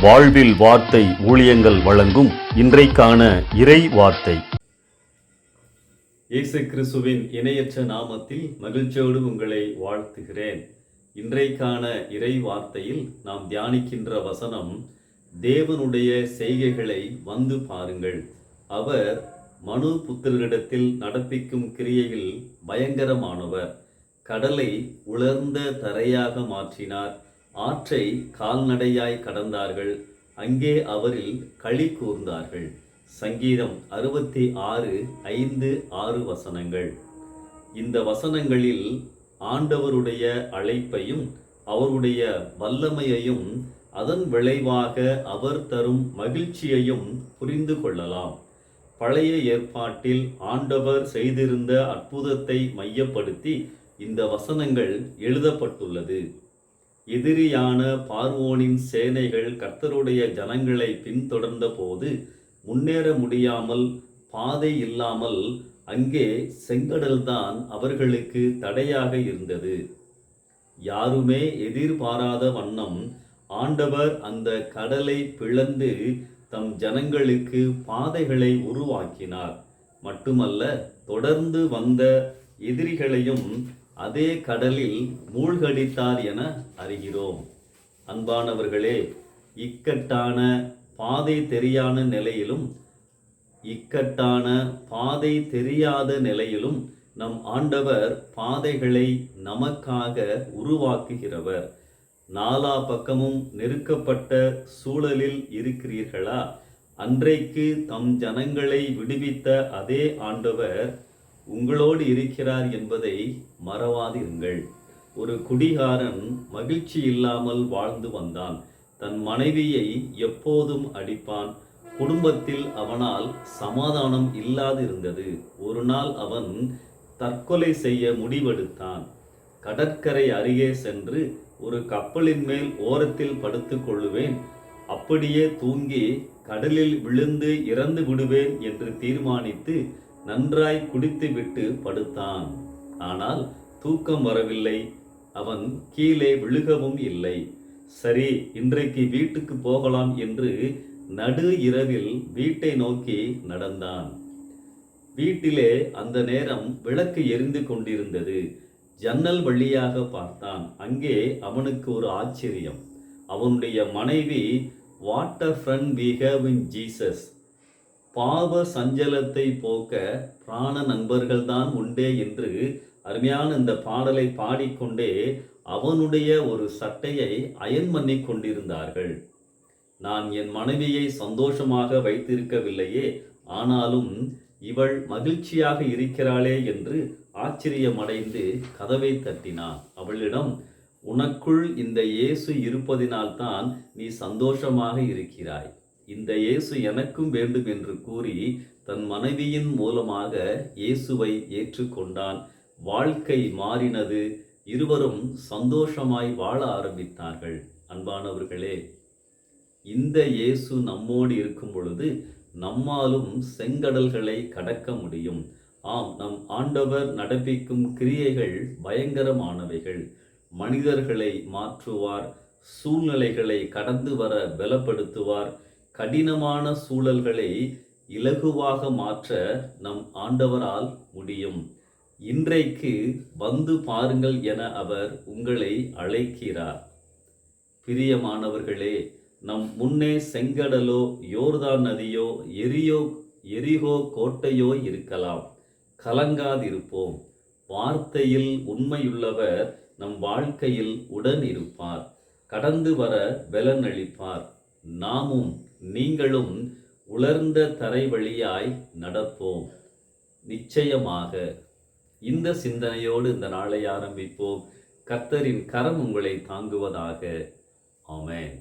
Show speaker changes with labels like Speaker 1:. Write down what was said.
Speaker 1: வாழ்வில் வார்த்தை ஊழியங்கள் வழங்கும் இன்றைக்கான இறை வார்த்தை.
Speaker 2: இயேசு கிறிஸ்துவின் இணையற்ற நாமத்தில் மகிழ்ச்சியோடு உங்களை வாழ்த்துகிறேன். இன்றைக்கான இறை வார்த்தையில் நாம் தியானிக்கின்ற வசனம், தேவனுடைய செய்கைகளை வந்து பாருங்கள், அவர் மனு புத்திரரிடத்தில் நடப்பிக்கும் கிரியையில் பயங்கரமானவர். கடலை உலர்ந்த தரையாக மாற்றினார், ஆற்றை கால்நடையாய் கடந்தார்கள், அங்கே அவரில் களி கூர்ந்தார்கள். சங்கீதம் 66:5-6 வசனங்கள். இந்த வசனங்களில் ஆண்டவருடைய அழைப்பையும் அவருடைய வல்லமையையும் அதன் விளைவாக அவர் தரும் மகிழ்ச்சியையும் புரிந்து கொள்ளலாம். பழைய ஏற்பாட்டில் ஆண்டவர் செய்திருந்த அற்புதத்தை மையப்படுத்தி இந்த வசனங்கள் எழுதப்பட்டுள்ளது. எதிரியான பார்வோனின் சேனைகள் கர்த்தருடைய ஜனங்களை பின்தொடர்ந்த போது முன்னேற முடியாமல், பாதை இல்லாமல் அங்கே செங்கடல்தான் அவர்களுக்கு தடையாக இருந்தது. யாருமே எதிர்பாராத வண்ணம் ஆண்டவர் அந்த கடலை பிளந்து தம் ஜனங்களுக்கு பாதைகளை உருவாக்கினார். மட்டுமல்ல, தொடர்ந்து வந்த எதிரிகளையும் அதே கடலில் மூழ்கடித்தார் என அறிகிறோம். அன்பானவர்களே, இக்கட்டான பாதை தெரியாத நிலையிலும் நம் ஆண்டவர் பாதைகளை நமக்காக உருவாக்குகிறவர். நாலா பக்கமும் நெருக்கப்பட்ட சூழலில் இருக்கிறீர்களா? அன்றைக்கு தம் ஜனங்களை விடுவித்த அதே ஆண்டவர் உங்களோடு இருக்கிறார் என்பதை மறவாதிருங்கள். ஒரு குடிகாரன் மகிழ்ச்சி இல்லாமல் வாழ்ந்து வந்தான். தன் மனைவியை எப்போதும் அடிப்பான். குடும்பத்தில் அவனால் சமாதானம் இல்லாதிருந்தது. ஒரு நாள் அவன் தற்கொலை செய்ய முடிவெடுத்தான். கடற்கரை அருகே சென்று ஒரு கப்பலின் மேல் ஓரத்தில் படுத்து கொள்ளுவேன், அப்படியே தூங்கி கடலில் விழுந்து இறந்து விடுவேன் என்று தீர்மானித்து நன்றாய் குடித்துவிட்டு படுத்தான். ஆனால் தூக்கம் வரவில்லை, அவன் கீழே விழுகவும் இல்லை. சரி, இன்றைக்கு வீட்டுக்கு போகலாம் என்று நடு இரவில் வீட்டை நோக்கி நடந்தான். வீட்டிலே அந்த நேரம் விளக்கு எரிந்து கொண்டிருந்தது. ஜன்னல் வழியாக பார்த்தான். அங்கே அவனுக்கு ஒரு ஆச்சரியம். அவனுடைய மனைவி, "what a friend we have in Jesus." பாவ சஞ்சலத்தை போக்க பிராண நண்பர்கள்தான் உண்டே என்று அருமையான இந்த பாடலை பாடிக்கொண்டே அவனுடைய ஒரு சட்டையை அயன் பண்ணி கொண்டிருந்தார்கள். நான் என் மனைவியை சந்தோஷமாக வைத்திருக்கவில்லையே, ஆனாலும் இவள் மகிழ்ச்சியாக இருக்கிறாளே என்று ஆச்சரியமடைந்து கதவை தட்டினான். அவளிடம், "உனக்குள் இந்த இயேசு இருப்பதினால்தான் நீ சந்தோஷமாக இருக்கிறாய். இந்த இயேசு எனக்கும் வேண்டும்" என்று கூறி தன் மனைவியின் மூலமாக இயேசுவை ஏற்றுக்கொண்டான். வாழ்க்கை மாறினது. இருவரும் சந்தோஷமாய் வாழ ஆரம்பித்தார்கள். அன்பானவர்களே, இந்த இயேசு நம்மோடு இருக்கும் பொழுது நம்மாலும் செங்கடல்களை கடக்க முடியும். ஆம், நம் ஆண்டவர் நடப்பிக்கும் கிரியைகள் பயங்கரமானவைகள். மனிதர்களை மாற்றுவார், சூழ்நிலைகளை கடந்து வர பலப்படுத்துவார். கடினமான சூழல்களை இலகுவாக மாற்ற நம் ஆண்டவரால் முடியும். இன்றைக்கு வந்து பாருங்கள் என அவர் உங்களை அழைக்கிறார். பிரியமானவர்களே, நம் முன்னே செங்கடலோ, யோர்தான் நதியோ, எரிகோ கோட்டையோ இருக்கலாம். கலங்காதிருப்போம். வார்த்தையில் உண்மையுள்ளவர் நம் வாழ்க்கையில் உடன் இருப்பார். கடந்து வர பலன் அளிப்பார். நாமும் நீங்களும் உலர்ந்த தரை வழியாய் நடப்போம். நிச்சயமாக. இந்த சிந்தனையோடு இந்த நாளை ஆரம்பிப்போம். கர்த்தரின் கரம் உங்களை தாங்குவதாக. ஆமென்.